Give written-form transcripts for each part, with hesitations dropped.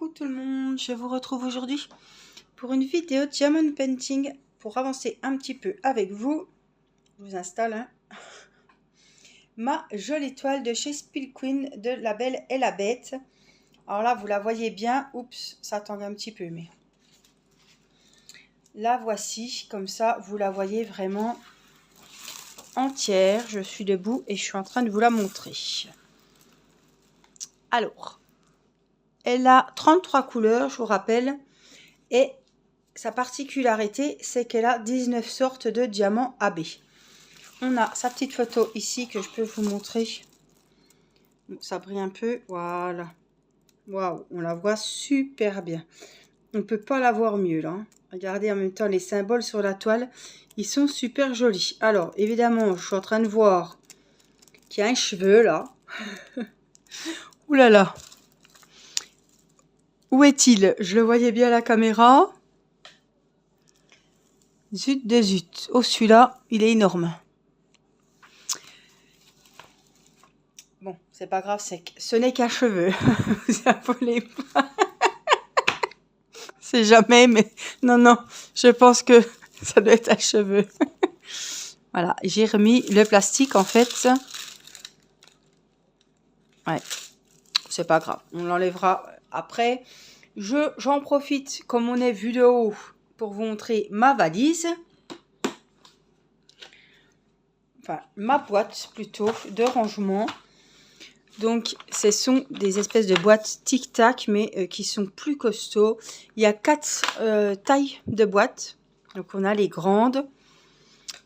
Coucou tout le monde, je vous retrouve aujourd'hui pour une vidéo diamond painting pour avancer un petit peu avec vous. Je vous installe ma jolie toile de chez Spill Queen de La Belle et la Bête. Alors là, vous la voyez bien. Oups, ça tangue un petit peu, mais la voici. Comme ça, vous la voyez vraiment entière. Je suis debout et je suis en train de vous la montrer. Alors, elle a 33 couleurs, je vous rappelle. Et sa particularité, c'est qu'elle a 19 sortes de diamants AB. On a sa petite photo ici que je peux vous montrer. Bon, ça brille un peu. Voilà. Waouh, on la voit super bien. On ne peut pas la voir mieux là. Hein. Regardez en même temps les symboles sur la toile. Ils sont super jolis. Alors, évidemment, je suis en train de voir qu'il y a un cheveu là. Ouh là là. Où est-il? Je le voyais bien à la caméra. Zut de zut. Oh, celui-là, il est énorme. Bon, c'est pas grave, ce n'est qu'un cheveu. Vous affolez pas. C'est jamais, mais non, je pense que ça doit être un cheveu. Voilà, j'ai remis le plastique en fait. Ouais, c'est pas grave, on l'enlèvera après. J'en profite, comme on est vu de haut, pour vous montrer ma valise. Enfin, ma boîte plutôt de rangement. Donc, ce sont des espèces de boîtes tic-tac, mais qui sont plus costauds. Il y a 4 tailles de boîtes. Donc, on a les grandes.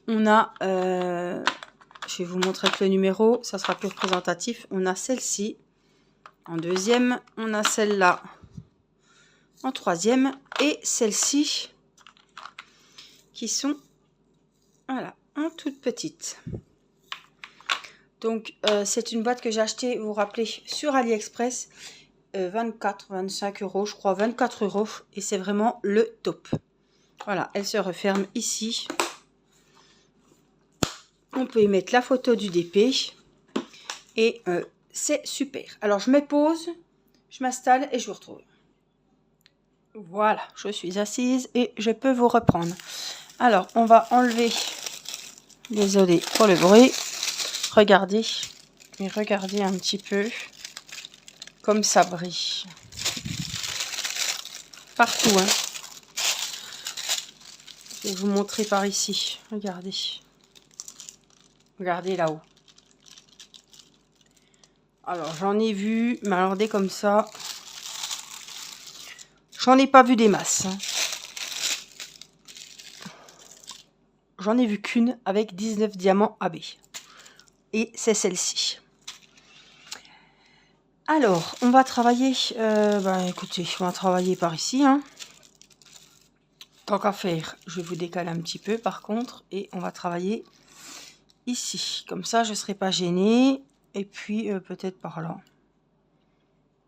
On a, je vais vous montrer avec le numéro, ça sera plus représentatif. On a celle-ci en deuxième. On a celle-là en troisième. Et celle-ci qui sont, voilà, en toute petite. Donc, c'est une boîte que j'ai achetée, vous vous rappelez, sur AliExpress. 25 euros, je crois, 24 euros. Et c'est vraiment le top. Voilà, elle se referme ici. On peut y mettre la photo du DP. Et c'est super. Alors, je me pose, je m'installe et je vous retrouve. Voilà, je suis assise et je peux vous reprendre. Alors, on va enlever... Désolée pour le bruit. Regardez. Et regardez un petit peu comme ça brille. Partout, hein. Je vais vous montrer par ici. Regardez. Regardez là-haut. Alors, j'en ai vu, mais alors des comme ça, j'en ai pas vu des masses. Hein. J'en ai vu qu'une avec 19 diamants AB. Et c'est celle-ci. Alors, on va travailler... écoutez, on va travailler par ici. Hein. Tant qu'à faire, je vais vous décaler un petit peu par contre. Et on va travailler ici. Comme ça, je ne serai pas gênée. Et puis, peut-être par là.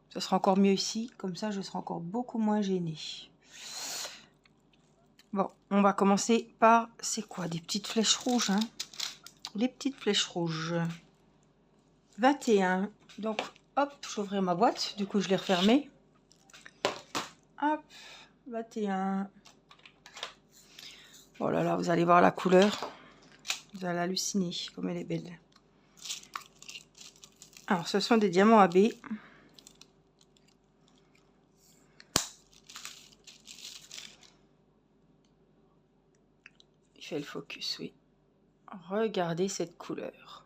Ce sera encore mieux ici. Comme ça, je serai encore beaucoup moins gênée. Bon, on va commencer par... C'est quoi? Des petites flèches rouges, hein? Les petites flèches rouges. 21. Donc, hop, j'ouvre ma boîte. Du coup, je l'ai refermée. Hop, 21. Oh là là, vous allez voir la couleur. Vous allez halluciner comme elle est belle. Alors, ce sont des diamants AB. Il fait le focus, oui. Regardez cette couleur.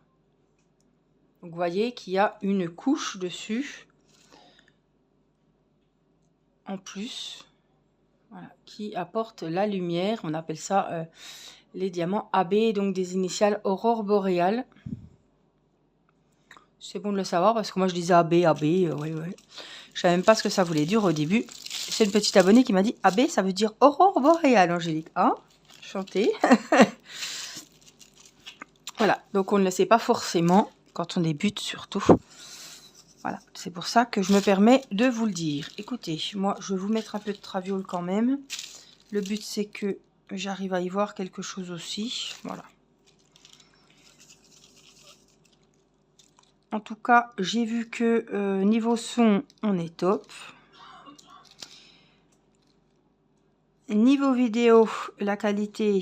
Donc, vous voyez qu'il y a une couche dessus. En plus, voilà, qui apporte la lumière. On appelle ça les diamants AB, donc des initiales Aurore Boréale. C'est bon de le savoir parce que moi je disais AB, ouais. Je savais même pas ce que ça voulait dire au début. C'est une petite abonnée qui m'a dit AB, ça veut dire Aurore Boréale, Angélique. Ah, chantez. Voilà, donc on ne le sait pas forcément quand on débute surtout. Voilà, c'est pour ça que je me permets de vous le dire. Écoutez, moi je vais vous mettre un peu de traviole quand même. Le but c'est que j'arrive à y voir quelque chose aussi. Voilà. En tout cas, j'ai vu que niveau son, on est top. Niveau vidéo, la qualité,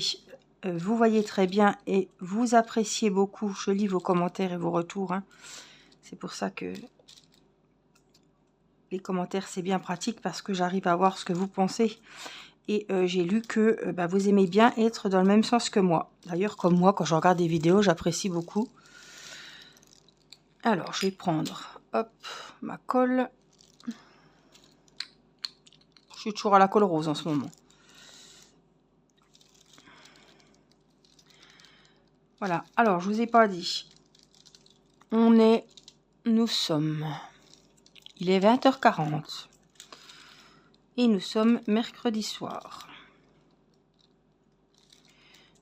vous voyez très bien et vous appréciez beaucoup. Je lis vos commentaires et vos retours. Hein. C'est pour ça que les commentaires, c'est bien pratique parce que j'arrive à voir ce que vous pensez. Et j'ai lu que vous aimez bien être dans le même sens que moi. D'ailleurs, comme moi, quand je regarde des vidéos, j'apprécie beaucoup. Alors, je vais prendre, hop, ma colle. Je suis toujours à la colle rose en ce moment. Voilà. Alors, je vous ai pas dit. Nous sommes. Il est 20h40. Et nous sommes mercredi soir.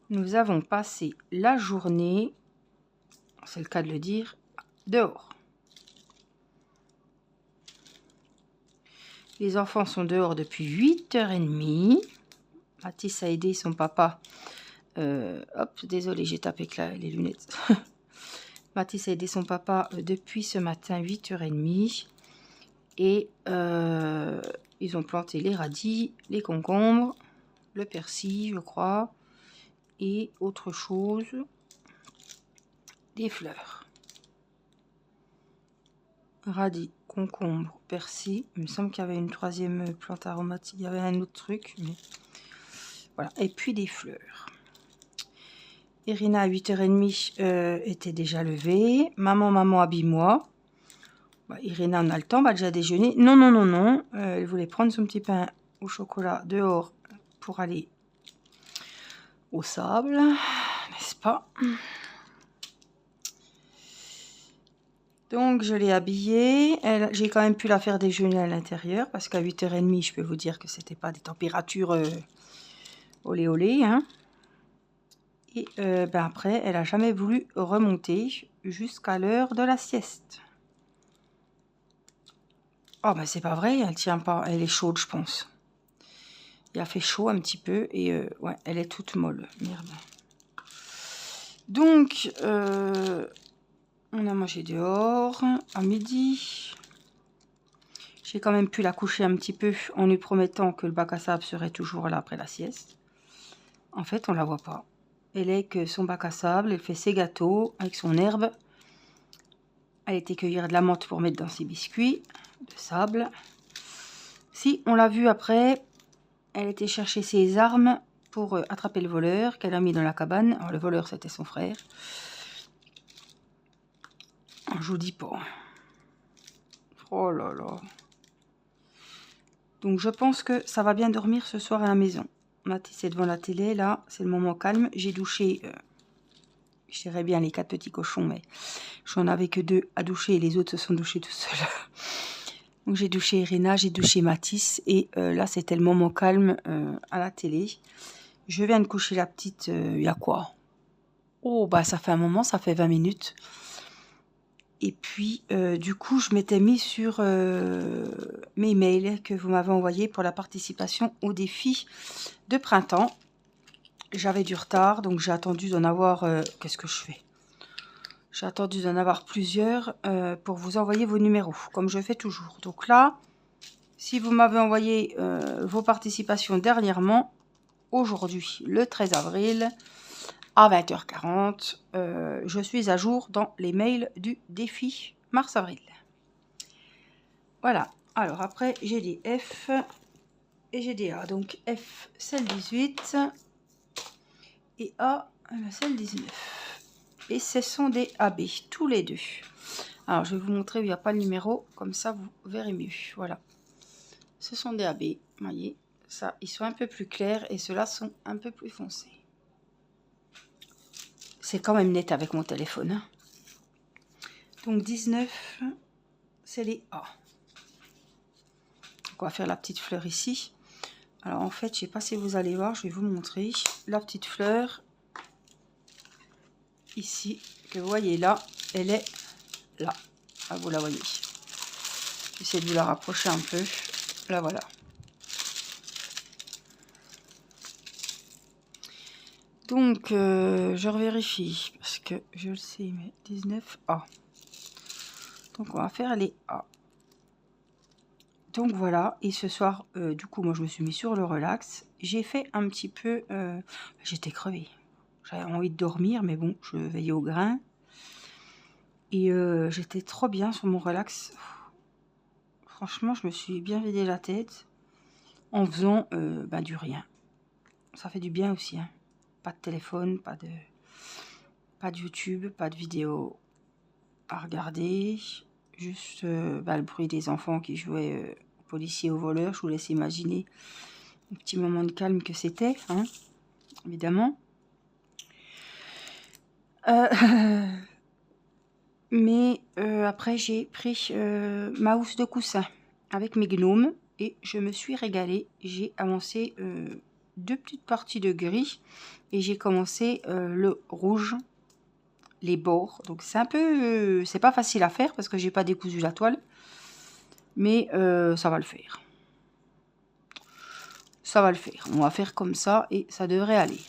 Nous avons passé la journée, c'est le cas de le dire, dehors. Les enfants sont dehors depuis 8h30. Mathis a aidé son papa. Hop, désolé, j'ai tapé avec les lunettes. Mathis a aidé son papa depuis ce matin, 8h30. Et ils ont planté les radis, les concombres, le persil, je crois. Et autre chose, des fleurs. Radis, concombre, persil. Il me semble qu'il y avait une troisième plante aromatique. Il y avait un autre truc. Mais... voilà. Et puis des fleurs. Irina à 8h30 était déjà levée. Maman, habille-moi. Irina, on a le temps, on va déjà déjeuner. Non. Elle voulait prendre son petit pain au chocolat dehors pour aller au sable. N'est-ce pas? Donc, je l'ai habillée. J'ai quand même pu la faire déjeuner à l'intérieur parce qu'à 8h30, je peux vous dire que c'était pas des températures olé olé. Hein. Et après, elle a jamais voulu remonter jusqu'à l'heure de la sieste. Oh, ben c'est pas vrai, elle tient pas. Elle est chaude, je pense. Il a fait chaud un petit peu et ouais, elle est toute molle. Merde. Donc, on a mangé dehors à midi. J'ai quand même pu la coucher un petit peu en lui promettant que le bac à sable serait toujours là après la sieste. En fait, on la voit pas. Elle est que son bac à sable, elle fait ses gâteaux avec son herbe. Elle était cueillir de la menthe pour mettre dans ses biscuits de sable. Si, on l'a vue après, elle était chercher ses armes pour attraper le voleur qu'elle a mis dans la cabane. Alors, le voleur, c'était son frère. Je vous dis pas. Oh là là. Donc, je pense que ça va bien dormir ce soir à la maison. Mathis est devant la télé, là, c'est le moment calme. J'ai douché, je dirais bien les 4 petits cochons, mais j'en avais que 2 à doucher et les autres se sont douchés tout seuls. Donc, j'ai douché Irina, j'ai douché Mathis et là, c'était le moment calme à la télé. Je viens de coucher la petite, il y a quoi? Oh, bah ça fait un moment, ça fait 20 minutes. Et puis, du coup, je m'étais mis sur mes mails que vous m'avez envoyés pour la participation au défi de printemps. J'avais du retard, donc j'ai attendu d'en avoir... qu'est-ce que je fais? J'ai attendu d'en avoir plusieurs pour vous envoyer vos numéros, comme je fais toujours. Donc là, si vous m'avez envoyé vos participations dernièrement, aujourd'hui, le 13 avril, à 20h40, je suis à jour dans les mails du défi mars-avril. Voilà. Alors après, j'ai des F et j'ai des A. Donc F, c'est le 18 et A, c'est le 19. Et ce sont des AB, tous les deux. Alors, je vais vous montrer où il n'y a pas le numéro, comme ça vous verrez mieux. Voilà. Ce sont des AB, vous voyez. Ça, ils sont un peu plus clairs et ceux-là sont un peu plus foncés. C'est quand même net avec mon téléphone. Hein. Donc 19, c'est les A. Donc on va faire la petite fleur ici. Alors en fait, je ne sais pas si vous allez voir, je vais vous montrer. La petite fleur, ici, que vous voyez là, elle est là. Ah, vous la voyez. J'essaie de vous la rapprocher un peu. Là, voilà. Donc, je revérifie, parce que je le sais, mais 19A. Donc, on va faire les A. Donc voilà, et ce soir, du coup, moi je me suis mis sur le relax. J'ai fait un petit peu... j'étais crevée. J'avais envie de dormir, mais bon, je veillais au grain. Et j'étais trop bien sur mon relax. Franchement, je me suis bien vidé la tête en faisant du rien. Ça fait du bien aussi, hein. Pas de téléphone, pas de YouTube, pas de vidéo à regarder. Juste le bruit des enfants qui jouaient aux policiers, aux voleurs. Je vous laisse imaginer un petit moment de calme que c'était, hein, évidemment. Mais après, j'ai pris ma housse de coussin avec mes gnomes et je me suis régalée. J'ai avancé 2 petites parties de gris et j'ai commencé le rouge, les bords. Donc c'est un peu... c'est pas facile à faire parce que j'ai pas décousu la toile. Mais ça va le faire. Ça va le faire. On va faire comme ça et ça devrait aller.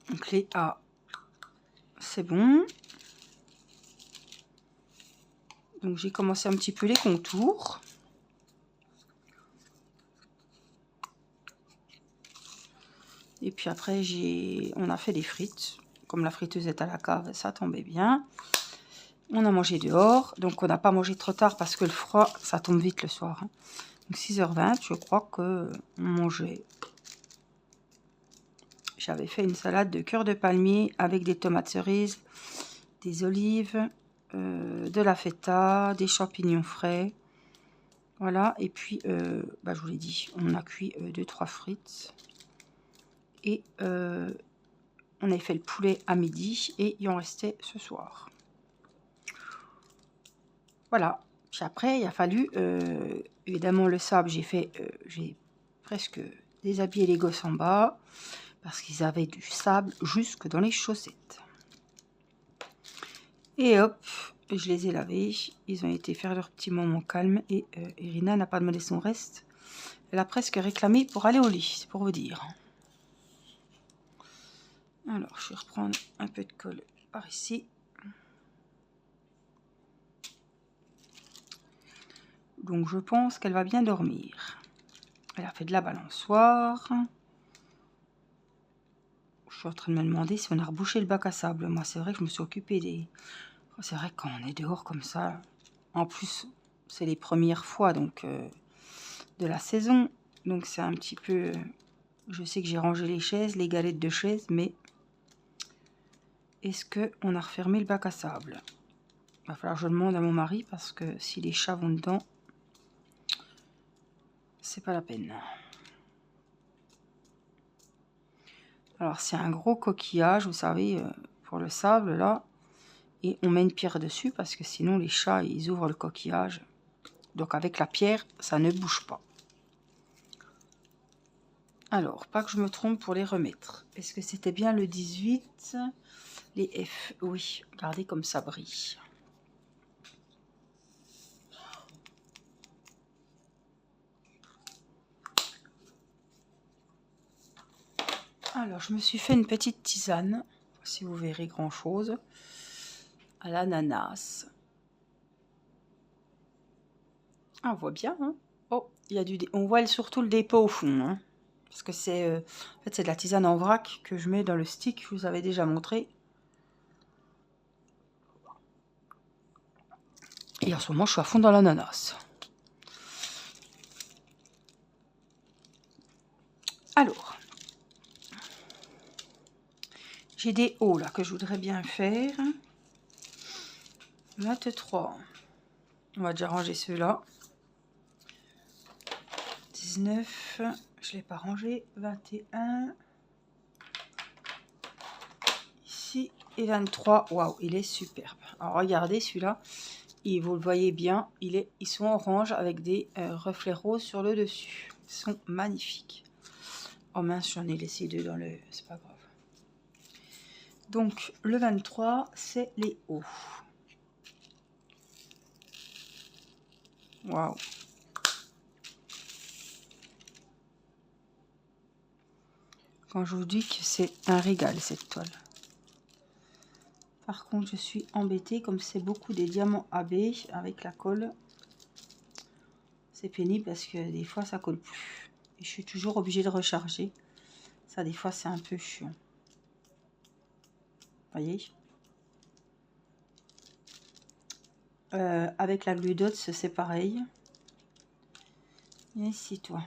Donc les A, c'est bon. Donc j'ai commencé un petit peu les contours. Et puis après, on a fait des frites. Comme la friteuse est à la cave, ça tombait bien. On a mangé dehors. Donc on n'a pas mangé trop tard parce que le froid, ça tombe vite le soir, hein. Donc 6h20, je crois qu'on mangeait. J'avais fait une salade de cœur de palmier avec des tomates cerises, des olives, de la feta, des champignons frais. Voilà, et puis, je vous l'ai dit, on a cuit 2-3 frites. Et on avait fait le poulet à midi et il en restait ce soir. Voilà. Puis après, il a fallu, évidemment, le sable, j'ai presque déshabillé les gosses en bas parce qu'ils avaient du sable jusque dans les chaussettes. Et hop, je les ai lavés. Ils ont été faire leur petit moment calme et Irina n'a pas demandé son reste. Elle a presque réclamé pour aller au lit, c'est pour vous dire. Alors, je vais reprendre un peu de colle par ici. Donc, je pense qu'elle va bien dormir. Elle a fait de la balançoire. Je suis en train de me demander si on a rebouché le bac à sable. Moi, c'est vrai que je me suis occupée des... C'est vrai que quand on est dehors comme ça... En plus, c'est les premières fois donc de la saison. Donc, c'est un petit peu... Je sais que j'ai rangé les chaises, les galettes de chaises, mais... Est-ce qu'on a refermé le bac à sable? Il va falloir que je demande à mon mari parce que si les chats vont dedans, c'est pas la peine. Alors, c'est un gros coquillage, vous savez, pour le sable, là. Et on met une pierre dessus parce que sinon, les chats, ils ouvrent le coquillage. Donc, avec la pierre, ça ne bouge pas. Alors, pas que je me trompe pour les remettre. Est-ce que c'était bien le 18? Les F, oui. Regardez comme ça brille. Alors, je me suis fait une petite tisane, si vous verrez grand-chose, à l'ananas. Ah, on voit bien, hein. Oh, il y a on voit surtout le dépôt au fond, hein. Parce que c'est en fait, c'est de la tisane en vrac que je mets dans le stick, je vous avais déjà montré. Et en ce moment, je suis à fond dans l'ananas. Alors, j'ai des hauts là que je voudrais bien faire. 23. On va déjà ranger ceux-là. 19. Je ne l'ai pas rangé. 21. Ici. Et 23. Waouh, il est superbe. Alors, regardez celui-là. Et vous le voyez bien, ils sont orange avec des reflets roses sur le dessus. Ils sont magnifiques. Oh mince, j'en ai laissé 2 dans le... C'est pas grave. Donc, le 23, c'est les hauts. Waouh. Quand je vous dis que c'est un régal, cette toile. Par contre, je suis embêtée, comme c'est beaucoup des diamants AB avec la colle. C'est pénible parce que des fois ça colle plus. Et je suis toujours obligée de recharger. Ça, des fois, c'est un peu chiant. Voyez. Avec la Glue Dots, c'est pareil. Viens ici, toi.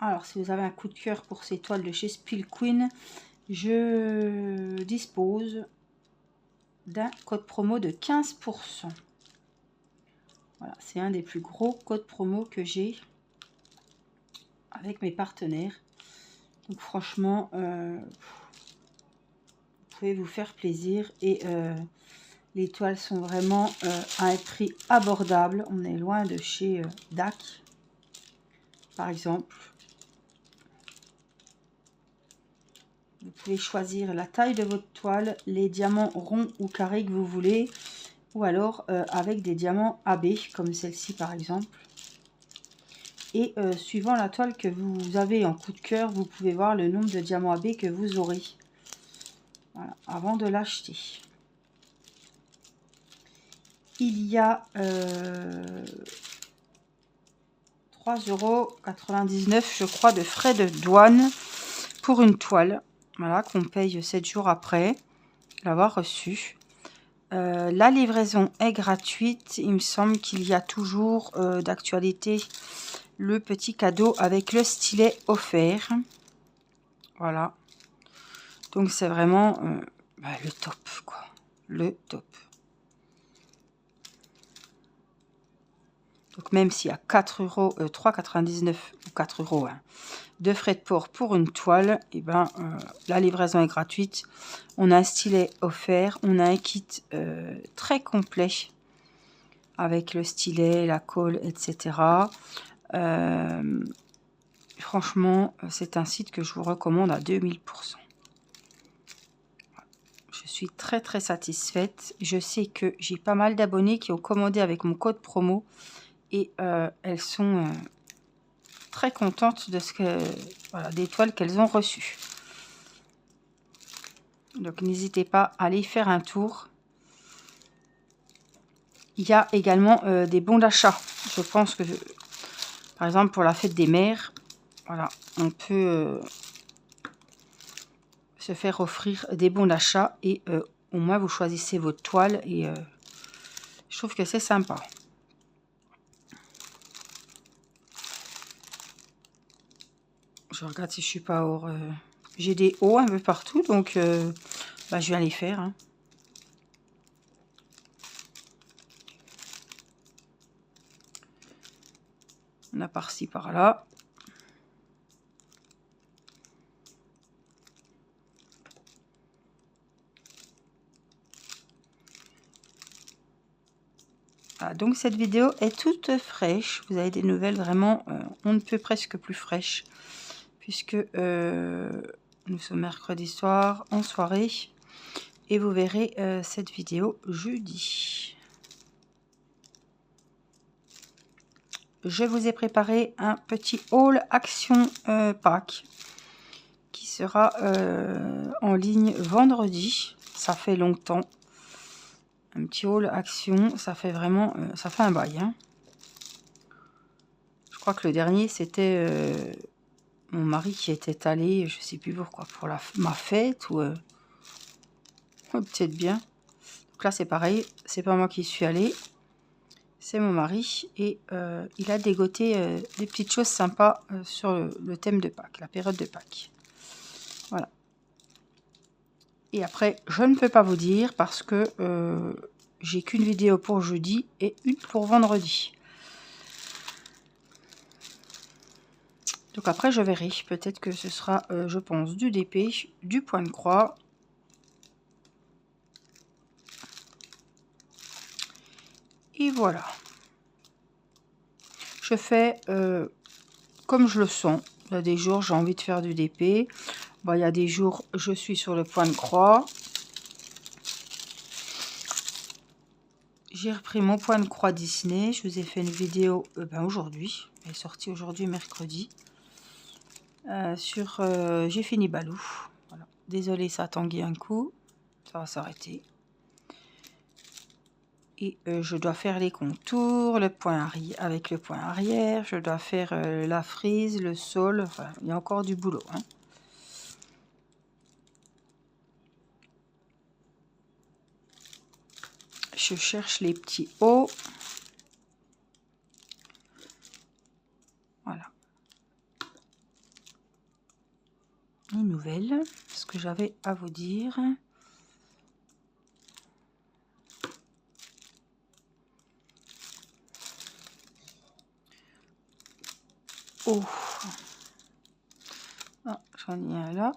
Alors, si vous avez un coup de cœur pour ces toiles de chez Spill Queen, je dispose d'un code promo de 15%. Voilà, c'est un des plus gros codes promo que j'ai avec mes partenaires. Donc franchement, vous pouvez vous faire plaisir. Et les toiles sont vraiment à un prix abordable. On est loin de chez DAC, par exemple. Vous pouvez choisir la taille de votre toile, les diamants ronds ou carrés que vous voulez, ou alors avec des diamants AB, comme celle-ci par exemple. Et suivant la toile que vous avez en coup de cœur, vous pouvez voir le nombre de diamants AB que vous aurez. Voilà, avant de l'acheter. Il y a 3,99 € je crois de frais de douane pour une toile. Voilà, qu'on paye 7 jours après l'avoir reçue. La livraison est gratuite. Il me semble qu'il y a toujours d'actualité le petit cadeau avec le stylet offert. Voilà. Donc c'est vraiment le top, quoi. Le top. Donc même s'il y a 3,99 € ou 4 € hein, de frais de port pour une toile, et ben la livraison est gratuite. On a un stylet offert, on a un kit très complet avec le stylet, la colle, etc. Franchement, c'est un site que je vous recommande à 2000%. Je suis très très satisfaite. Je sais que j'ai pas mal d'abonnés qui ont commandé avec mon code promo et elles sont très contentes de des toiles qu'elles ont reçues. Donc n'hésitez pas à aller faire un tour. Il y a également des bons d'achat. Je pense que, par exemple, pour la fête des mères, voilà, on peut se faire offrir des bons d'achat et au moins vous choisissez votre toile et je trouve que c'est sympa. Je regarde si je suis pas hors. J'ai des hauts un peu partout, donc je viens les faire. Hein. On a par-ci, par-là. Voilà, donc cette vidéo est toute fraîche. Vous avez des nouvelles vraiment, on ne peut presque plus fraîches. Puisque nous sommes mercredi soir, en soirée. Et vous verrez cette vidéo jeudi. Je vous ai préparé un petit haul action pack qui sera en ligne vendredi. Ça fait longtemps. Un petit haul action, ça fait vraiment, ça fait un bail. Hein. Je crois que le dernier c'était mon mari qui était allé, je sais plus pourquoi, pour ma fête ou peut-être bien. Donc là c'est pareil, c'est pas moi qui suis allée. C'est mon mari et il a dégoté des petites choses sympas sur le thème de Pâques, la période de Pâques. Voilà. Et après, je ne peux pas vous dire parce que j'ai qu'une vidéo pour jeudi et une pour vendredi. Donc après, je verrai. Peut-être que ce sera, je pense, du DP, du point de croix. Et voilà. Je fais comme je le sens. Il y a des jours, j'ai envie de faire du DP. Bon, il y a des jours, je suis sur le point de croix. J'ai repris mon point de croix Disney. Je vous ai fait une vidéo aujourd'hui. Elle est sortie aujourd'hui, mercredi. Sur J'ai fini Balou. Voilà. Désolée, ça a tangué un coup. Ça va s'arrêter. Et je dois faire les contours, le point avec le point arrière. Je dois faire la frise, le sol. Enfin, il y a encore du boulot. Hein. Je cherche les petits hauts. Voilà. Une nouvelle, ce que j'avais à vous dire. Oh, ah, j'en ai un là.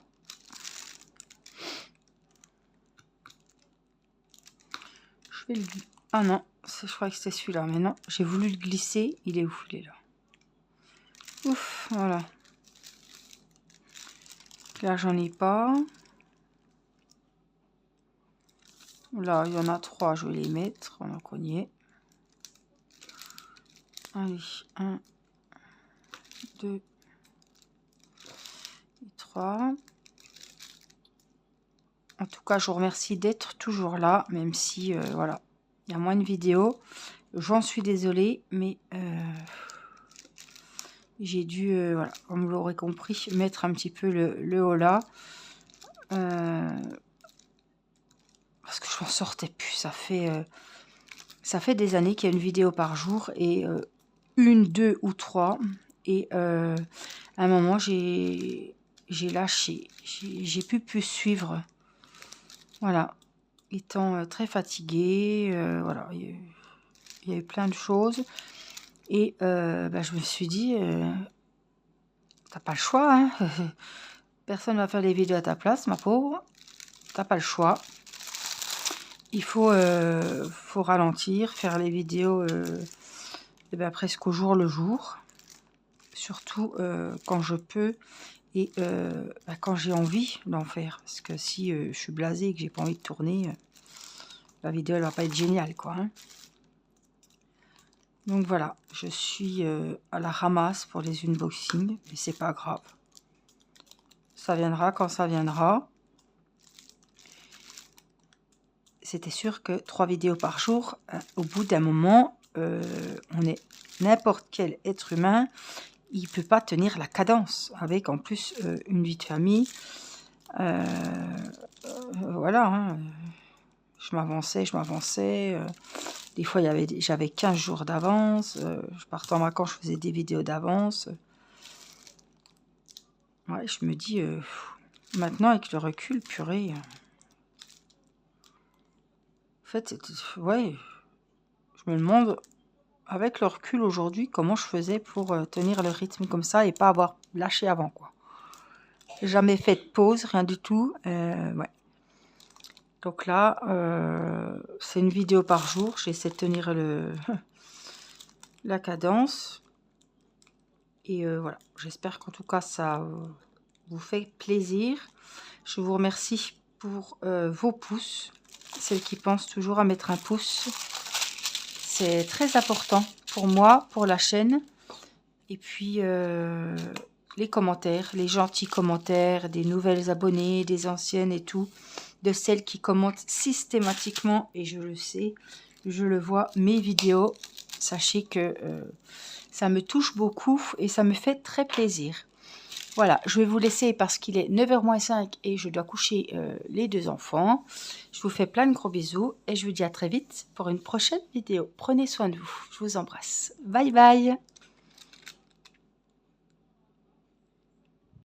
Je vais le... Ah non, je crois que c'était celui-là, mais non, j'ai voulu le glisser. Il est où? Il est là. Ouf, voilà. Là, j'en ai pas. Là, il y en a 3, je vais les mettre. On a cogné. Allez, 1, 2 et 3. En tout cas, je vous remercie d'être toujours là, même si, voilà, il y a moins de vidéos. J'en suis désolée, mais j'ai dû, voilà, comme vous l'aurez compris, mettre un petit peu le haut là. Parce que je m'en sortais plus. Ça fait des années qu'il y a une vidéo par jour, et 1, 2 ou 3. Et à un moment, j'ai lâché. J'ai plus suivre. Voilà. Étant très fatiguée, voilà, il y a eu plein de choses. Et je me suis dit, t'as pas le choix, hein. Personne ne va faire les vidéos à ta place, ma pauvre. T'as pas le choix. Il faut ralentir, faire les vidéos presque au jour le jour. Surtout quand je peux et quand j'ai envie d'en faire. Parce que si je suis blasée et que j'ai pas envie de tourner, la vidéo elle va pas être géniale, quoi. Hein. Donc voilà, je suis à la ramasse pour les unboxings, mais c'est pas grave. Ça viendra quand ça viendra. C'était sûr que 3 vidéos par jour, au bout d'un moment, on est n'importe quel être humain, il peut pas tenir la cadence avec en plus une vie de famille. Voilà, hein. Je m'avançais. Des fois, j'avais 15 jours d'avance. Je partais en vacances, je faisais des vidéos d'avance. Ouais, je me dis, maintenant, avec le recul, purée. En fait, ouais, je me demande, avec le recul aujourd'hui, comment je faisais pour tenir le rythme comme ça et pas avoir lâché avant, quoi. Jamais fait de pause, rien du tout. Ouais. Donc là, c'est une vidéo par jour. J'essaie de tenir la cadence. Et voilà, j'espère qu'en tout cas, ça vous fait plaisir. Je vous remercie pour vos pouces. Celles qui pensent toujours à mettre un pouce. C'est très important pour moi, pour la chaîne. Et puis, les commentaires, les gentils commentaires, des nouvelles abonnées, des anciennes et tout. De celles qui commentent systématiquement, et je le sais, je le vois, mes vidéos. Sachez que ça me touche beaucoup et ça me fait très plaisir. Voilà, je vais vous laisser parce qu'il est 9h moins 5 et je dois coucher les 2 enfants. Je vous fais plein de gros bisous et je vous dis à très vite pour une prochaine vidéo. Prenez soin de vous, je vous embrasse. Bye bye.